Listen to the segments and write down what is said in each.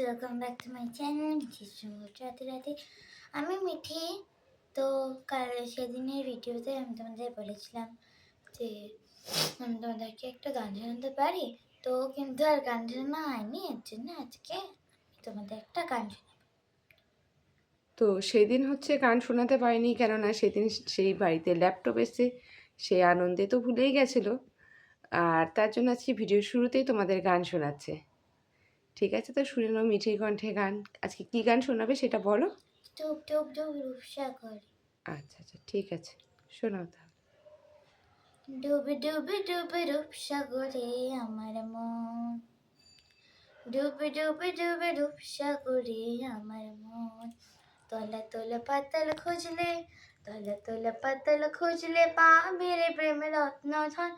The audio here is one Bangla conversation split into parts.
Welcome back to my channel রাতে রাতে। আমি মিঠি। তো সেদিনের ভিডিওতে আমি তোমাদের বলেছিলাম যে আমি তোমাদেরকে একটা গান শোনাতে পারি, তো কিন্তু আর গান শোনা হয়নি। এর জন্য আজকে আমি তোমাদের একটা গান শোনাবো। তো সেদিন হচ্ছে গান শোনাতে পারিনি, কেননা সেদিন সেই বাড়িতে ল্যাপটপ এসে সে আনন্দে তো ভুলেই গেছিলো। আর তার জন্য আজকে ভিডিওর শুরুতেই তোমাদের গান শোনাচ্ছে। ঠিক আছে, তো শুনে নাও মিঠির কণ্ঠে গান। আজকে কি গান শোনাবে সেটা বলো। টুপ টুপ টুপ রূপসা করে, আচ্ছা আচ্ছা, ঠিক আছে, শোনাও তাহলে। ডুবে ডুবে ডুবে রূপসা করে আমার মন, ডুবে ডুবে ডুবে রূপসা করে আমার মন। তলা তলা পাতাল খুঁজলে, তলা তলা পাতাল খুঁজলে পাবি রে প্রেমের রত্ন ধন,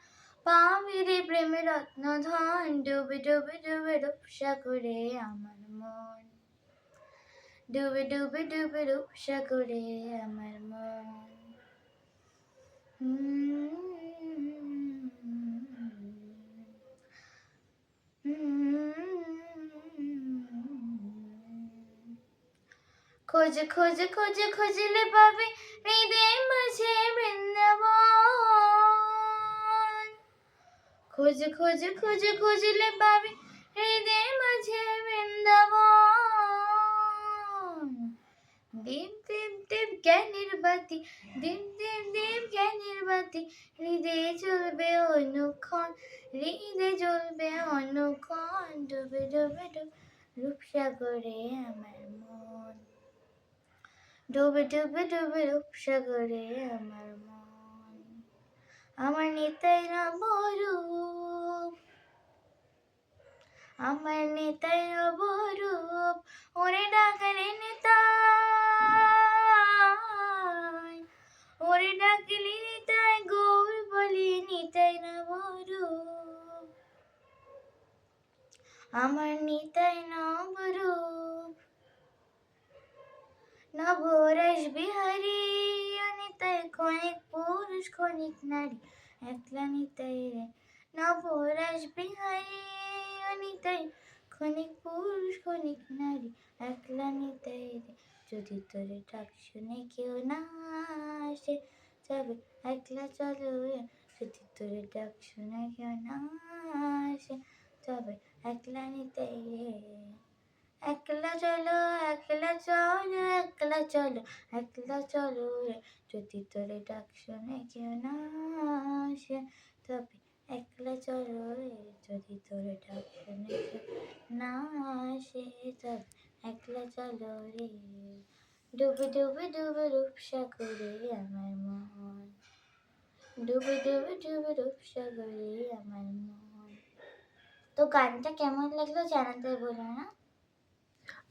পাবি রে প্রেমের রত্ন ধন। ডুবে ডুবে ডুবে রূপসা করে আমার মন, ডুবে ডুবে ডুবে রূপসা করে আমার মন। খোঁজ খোঁজ খোঁজ খুঁজলে পাবে হৃদয় মাঝে বৃন্দাবন, খোঁজ খোঁজ খোঁজ খুঁজলে পাবে হৃদয় মাঝে বৃন্দাবন। দীপ দীপ দীপ জ্ঞানের বাতি, দীপ দীপ দীপ জ্ঞানের বাতি, হৃদয়ে জ্বলবে অনুক্ষণ, হৃদয়ে জ্বলবে অনুক্ষণ। ডুবে ডুবে ডুবে রূপসাগরে আমার মন, ডুবে ডুবে ডুবে রূপসাগরে আমার মন। আমার নিতাই নবরূপ, আমার নিতাই নবরূপ, ওরে ডাকলে নিতাই, ওরে ডাকলে নিতাই, গৌর বলি নিতাই নবরূপ, আমার নিতাই নবরূপ। নবরস বিহারী নিতাই, ক্ষণিক পুরুষ ক্ষণিক নারী, একলা নিতাই রে। নবরস বিহারী নিতাই, ক্ষণিক পুরুষ ক্ষণিক নারী, একলা নিতাই রে। যদি তোরে ডাক শুনে কেউ না আসে, তবে একলা চলো রে। যদি তোরে ডাক শুনে কেউ না আসে, তবে একলা নিতাই রে। একলা চলো, একলা চলো, একলা চলো, একলা চলো রে। যদি তোরে ডাক শুনে কেউ না আসে, তবে একলা চলো রে। যদি তোরে ডাক শুনে কেউ না আসে, তবে একলা চলো রে। ডুবে ডুবে ডুবে রূপসাগরে আমার মন, ডুবে ডুবে ডুবে রূপসাগরে আমার মন। তো গানটা কেমন লাগলো জানাতে বলো না।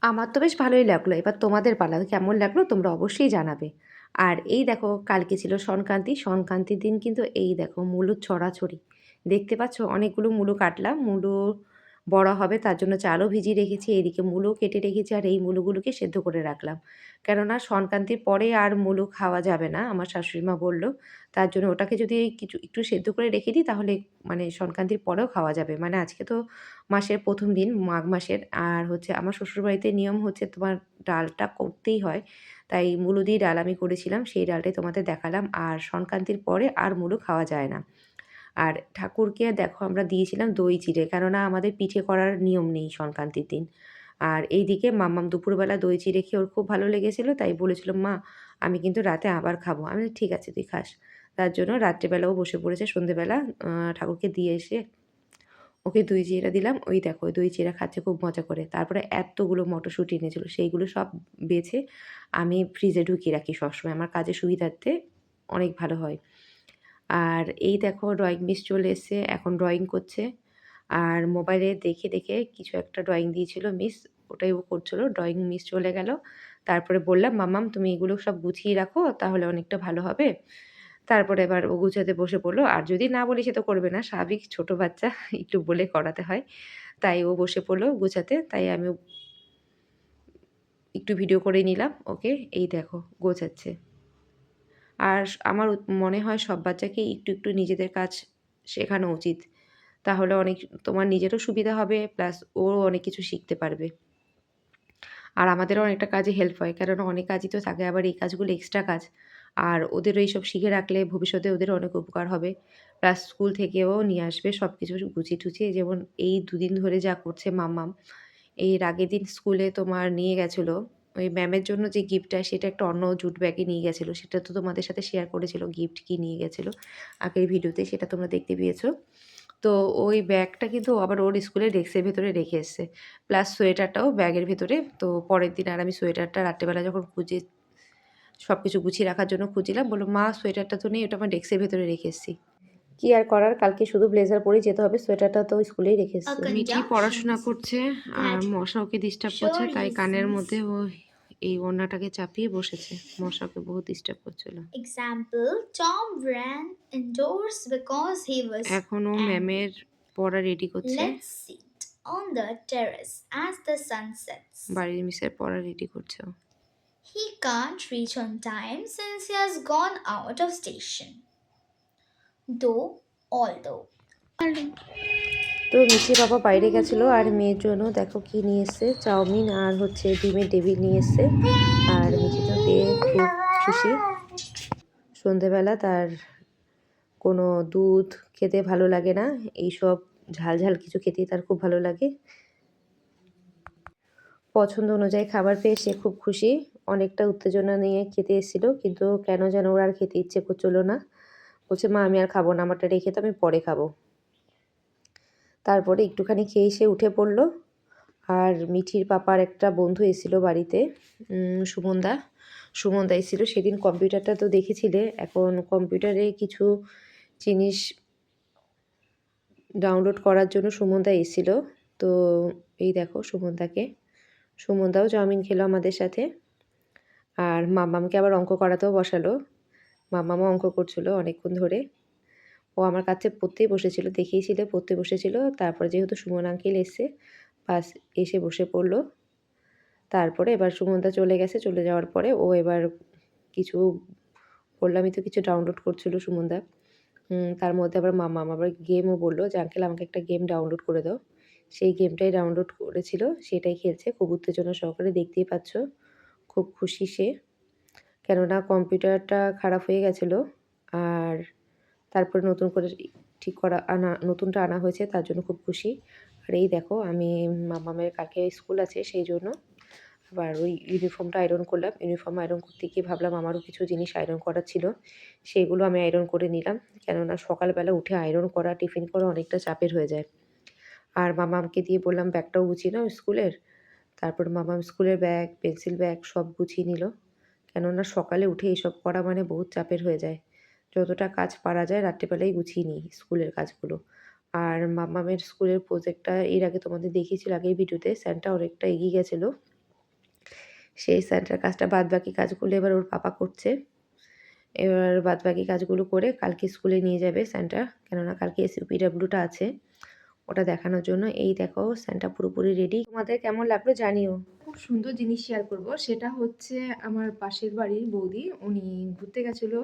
আমার তো বেশ ভালোই লাগলো। এবার তোমাদের পালা, কেমন লাগলো তোমরা অবশ্যই জানাবে। আর এই দেখো, কালকে ছিল সংক্রান্তি। সংক্রান্তির দিন কিন্তু এই দেখো মুলুর ছড়াছড়ি। দেখতে পাচ্ছ, অনেকগুলো মুলো কাটলাম। মুলো বড়া হবে তার জন্য চালও ভিজিয়ে রেখেছি। এইদিকে মুলো কেটে রেখেছি, আর এই মুলোগুলোকে সেদ্ধ করে রাখলাম। কেননা সংক্রান্তির পরে আর মুলো খাওয়া যাবে না, আমার শাশুড়িমা বলল। তার জন্য ওটাকে যদি একটু সেদ্ধ করে রেখে দিই, তাহলে মানে সংক্রান্তির পরেও খাওয়া যাবে। মানে আজকে তো মাসের ১ম দিন, মাঘ মাসের। আর হচ্ছে আমার শ্বশুরবাড়িতে নিয়ম হচ্ছে তোমার ডালটা করতেই হয়। তাই মূলো দিয়ে ডাল আমি করেছিলাম। সেই ডালটাই তোমাদের দেখালাম। আর সংক্রান্তির পরে আর মূলো খাওয়া যায় না। আর ঠাকুরকে দেখো আমরা দিয়েছিলাম দই চিঁড়ে, কেননা আমাদের পিঠে করার নিয়ম নেই সংক্রান্তির দিন। আর এইদিকে মাম্মাম দুপুরবেলা দই চিঁড়ে খেয়ে ওর খুব ভালো লেগেছিল। তাই বলেছিল, "মা, আমি কিন্তু রাতে আবার খাবো।" আমি বললাম, "ঠিক আছে, তুই খাস।" তার জন্য রাত্রেবেলাও বসে পড়েছে সন্ধেবেলা ঠাকুরকে দিয়ে এসে ওকে দই চিড়া দিলাম। ওই দেখো ওই দই চিড়া খাচ্ছে খুব মজা করে। তারপরে এত্তগুলো মটরশুঁটি এনেছিল। সেইগুলো সব বেছে আমি ফ্রিজে ঢুকিয়ে রাখি সবসময়। আমার কাজের সুবিধার্থে অনেক ভালো হয়। আর এই দেখো ড্রয়িং মিস চলে এসছে। এখন ড্রয়িং করছে। আর মোবাইলে দেখে, দেখে কিছু একটা ড্রয়িং দিয়েছিল মিস, ওটাই ও করছিল। ড্রয়িং মিস চলে গেল। তারপরে বললাম, "মাম্মাম, তুমি এগুলো সব গুছিয়ে রাখো, তাহলে অনেকটা ভালো হবে।" তারপরে এবার ও গুছাতে বসে পড়ল। আর যদি না বলি সে তো করবে না। স্বাভাবিক, ছোট বাচ্চা, একটু বলে করাতে হয়। তাই ও বসে পড়ল গুছাতে। তাই আমিও একটু ভিডিও করে নিলাম ওকে। এই দেখো গোছাচ্ছে। আর আমার মনে হয় সব বাচ্চাকেই একটু, একটু নিজেদের কাজ শেখানো উচিত। তাহলে অনেক তোমার নিজেরও সুবিধা হবে, প্লাস ওও অনেক কিছু শিখতে পারবে। আর আমাদেরও অনেকটা কাজে হেল্প হয়, কেননা অনেক কাজই তো থাকে, আবার এই কাজগুলো এক্সট্রা কাজ। আর ওদেরও এইসব শিখে রাখলে ভবিষ্যতে ওদের অনেক উপকার হবে। প্লাস স্কুল থেকেও নিয়ে আসবে সব কিছু গুছিয়ে টুছিয়ে। যেমন এই ২ দিন ধরে যা করছে মাম্মাম, এর আগের দিন স্কুলে তোমার নিয়ে গেছিল ওই ম্যামের জন্য যে গিফটটা, সেটা একটা অন্য জুট ব্যাগে নিয়ে গেছিল। সেটা তো তোমাদের সাথে শেয়ার করেছিল গিফট কি নিয়ে গেছিল আগের ভিডিওতে, সেটা তোমরা দেখতে পেয়েছো। তো ওই ব্যাগটা কিন্তু আবার ওর স্কুলের ডেস্কের ভেতরে রেখে এসছে। প্লাস সোয়েটারটাও ব্যাগের ভেতরে। তো পরের দিন আর আমি সোয়েটারটা রাত্রেবেলা যখন খুঁজে সব কিছু গুছিয়ে রাখার জন্য খুঁজছিলাম, বলল, "মা সোয়েটারটা তো নেই, ওটা আমার ডেস্কের ভেতরে রেখে এসেছি।" কি আর করার, কালকে শুধু ব্লেজার পরেই যেতে হবে, সোয়েটারটা তো স্কুলেই রেখে A এসেছি। মিঠি পড়াশোনা conjunction করছে আর that মশা ওকে ডিস্টার্ব করছে, sure তাই কানের মধ্যে uses. ও এই ওড়নাটাকে চাপিয়ে বসেছে। মশা ওকে বহুত ডিস্টার্ব করছিল। Example, Tom ran indoors because he was এখন ও angry. ম্যামের পড়া রেডি করছে। Let's sit on the terrace as the sun sets. বাড়ির মিসের পড়া রেডি করছে ও। He can't reach on time since he has gone out of station. Although. তো মিষ্টির বাবা বাইরে গেছিলো আর মেয়ের জন্য দেখো কি নিয়ে এসছে, চাউমিন আর হচ্ছে ডিমের টেবিল নিয়ে এসছে। আর মিষ্টি তো পেয়ে খুব খুশি। সন্ধেবেলা তার কোনো দুধ খেতে ভালো লাগে না, এইসব ঝাল ঝাল কিছু খেতেই তার খুব ভালো লাগে। পছন্দ অনুযায়ী খাবার পেয়ে সে খুব খুশি। অনেকটা উত্তেজনা নিয়ে খেতে এসেছিলো, কিন্তু কেন যেন ওর আর খেতে ইচ্ছে করছিল না। বলছে, "মা আমি আর খাবো না, আমারটা রেখে তো আমি পরে খাবো।" তারপরে একটুখানি খেয়ে সে উঠে পড়ল। আর মিঠির পাপার একটা বন্ধু এসেছিলো বাড়িতে, সুমনদা। সুমনদা এসেছিলো সেদিন। কম্পিউটারটা তো দেখেছিলে, এখন কম্পিউটারে কিছু জিনিস ডাউনলোড করার জন্য সুমনদা এসেছিলো। তো এই দেখো সুমনদাকে। সুমনদাও চাউমিন খেলো আমাদের সাথে। আর মাম্মামকে আবার অঙ্ক করাতেও বসালো। মাম্মামও অঙ্ক করছিল অনেকক্ষণ ধরে। ও আমার কাছে পড়তেই বসেছিল, দেখেইছিলে পড়তে বসেছিল। তারপরে যেহেতু সুমন আঙ্কেল এসছে, বাস এসে বসে পড়লো। তারপরে এবার সুমনদা চলে গেছে, চলে যাওয়ার পরে ও এবার কিছু, বললামই তো কিছু ডাউনলোড করছিল সুমনদা। তার মধ্যে আবার মাম্মাম আবার গেমও বললো যে, "আঙ্কেল আমাকে একটা গেম ডাউনলোড করে দাও।" সেই গেমটাই ডাউনলোড করেছিল, সেটাই খেলছে খুব উত্তেজনা সহকারে, দেখতেই পাচ্ছ। খুব খুশি সে, কেননা কম্পিউটারটা খারাপ হয়ে গেছিলো। আর তারপরে নতুন করে ঠিক করা নতুনটা আনা হয়েছে, তার জন্য খুব খুশি। আর এই দেখো আমি মাম্মামের কালকে স্কুল আছে সেই জন্য আবার ওই ইউনিফর্মটা আয়রন করলাম। ইউনিফর্ম আয়রন করতে গিয়ে ভাবলাম আমারও কিছু জিনিস আয়রন করার ছিল, সেগুলো আমি আয়রন করে নিলাম। কেননা সকালবেলা উঠে আয়রন করা, টিফিন করা অনেকটা চাপের হয়ে যায়। আর মামামকে দিয়ে বললাম ব্যাগটাও গুছিয়ে নাও স্কুলের। তারপর মামাম স্কুলের ব্যাগ, পেন্সিল ব্যাগ সব গুছিয়ে নিল। কেননা সকালে উঠে এসব করা মানে বহুত চাপের হয়ে যায়। যতটা কাজ পারা যায় রাত্রেবেলাই গুছিয়ে নিই স্কুলের কাজগুলো। আর মাম্মামের স্কুলের প্রজেক্টটা এর আগে তোমাদের দেখিয়েছিলাম আগের ভিডিওতে, স্যারটা অনেকটা এগিয়ে গেছিলো। সেই স্যারটার কাজটা, বাদবাকি কাজগুলো এবার ওর পাপা করছে। এবার বাদবাকি কাজগুলো করে কালকে স্কুলে নিয়ে যাবে স্যান্টা, কেননা কালকে SUPW-টা আছে, ওটা দেখানোর জন্য। এই দেখো স্যান্টা পুরোপুরি রেডি। তোমাদের কেমন লাগলো জানিও। খুব সুন্দর জিনিস শেয়ার করব, সেটা হচ্ছে আমার পাশের বাড়ির বৌদি, উনি ঘুরতে গেছিলো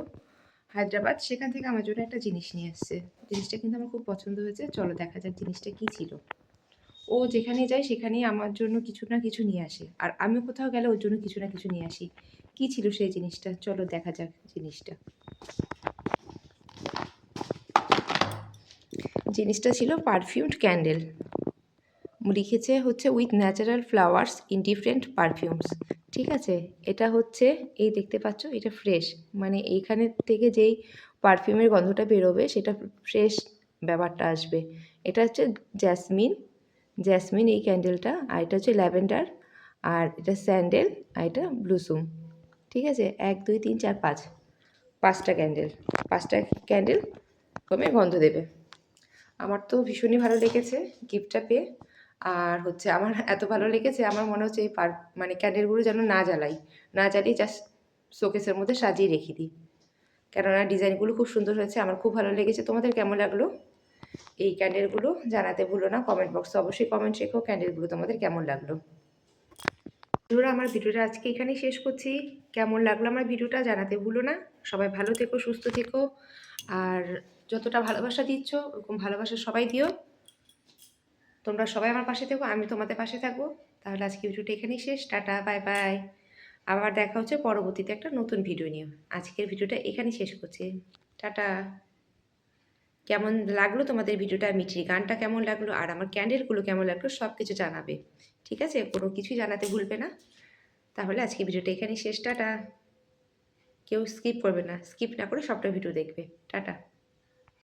হায়দ্রাবাদ, সেখান থেকে আমার জন্য একটা জিনিস নিয়ে এসছে। জিনিসটা কিন্তু আমার খুব পছন্দ হয়েছে, চলো দেখা যাক জিনিসটা কী ছিল। ও যেখানে যায় সেখানেই আমার জন্য কিছু না কিছু নিয়ে আসে, আর আমিও কোথাও গেলে ওর জন্য কিছু না কিছু নিয়ে আসি। কী ছিল সেই জিনিসটা, চলো দেখা যাক জিনিসটা। জিনিসটা ছিল পারফিউমড ক্যান্ডেল। লিখেছে হচ্ছে with natural flowers in different perfumes. ঠিক আছে, এটা হচ্ছে, এই দেখতে পাচ্ছ, এটা ফ্রেশ, মানে এইখানে থেকে যেই পারফিউমের গন্ধটা বেরোবে সেটা ফ্রেশ ব্যাপারটা আসবে। এটা হচ্ছে জ্যাসমিন, জ্যাসমিন এই ক্যান্ডেলটা। আর এটা হচ্ছে ল্যাভেন্ডার, আর এটা স্যান্ডেল, আর এটা ব্লুসুম। ঠিক আছে, 1 2 3 4 5, 5টা ক্যান্ডেল, 5টা ক্যান্ডেল কমে গন্ধ দেবে। আমার তো ভীষণই ভালো লেগেছে গিফটটা পেয়ে। আর হচ্ছে আমার এত ভালো লেগেছে, আমার মনে হচ্ছে এই মানে ক্যান্ডেলগুলো যেন না জ্বালাই, না জ্বালিয়ে জাস্ট শোকেসের মধ্যে সাজিয়ে রেখে দিই, কেননা ডিজাইনগুলো খুব সুন্দর হয়েছে, আমার খুব ভালো লেগেছে। তোমাদের কেমন লাগলো এই ক্যান্ডেলগুলো জানাতে ভুলো না, কমেন্ট বক্সে অবশ্যই কমেন্ট রেখো ক্যান্ডেলগুলো তোমাদের কেমন লাগলো। বন্ধুরা, আমার ভিডিওটা আজকে এখানেই শেষ করছি। কেমন লাগলো আমার ভিডিওটা জানাতে ভুলো না। সবাই ভালো থেকো, সুস্থ থেকো, আর যতটা ভালোবাসা দিচ্ছ ওরকম ভালোবাসা সবাই দিও। তোমরা সবাই আমার পাশে থেকো, আমি তোমাদের পাশে থাকবো। তাহলে আজকে ভিডিওটা এখানেই শেষ। Tata, bye bye. আবার দেখা হচ্ছে পরবর্তীতে একটা নতুন ভিডিও নিয়ে। আজকের ভিডিওটা এখানেই শেষ করছি। টাটা। কেমন লাগলো তোমাদের ভিডিওটা, মিঠির গানটা কেমন লাগলো, আর আমার ক্যান্ডেলগুলো কেমন লাগলো সব কিছু জানাবে। ঠিক আছে, কোনো কিছুই জানাতে ভুলবে না। তাহলে আজকে ভিডিওটা এখানেই শেষ। টাটা। কেউ স্কিপ করবে না, স্কিপ না করে সবটা ভিডিও দেখবে। টাটা।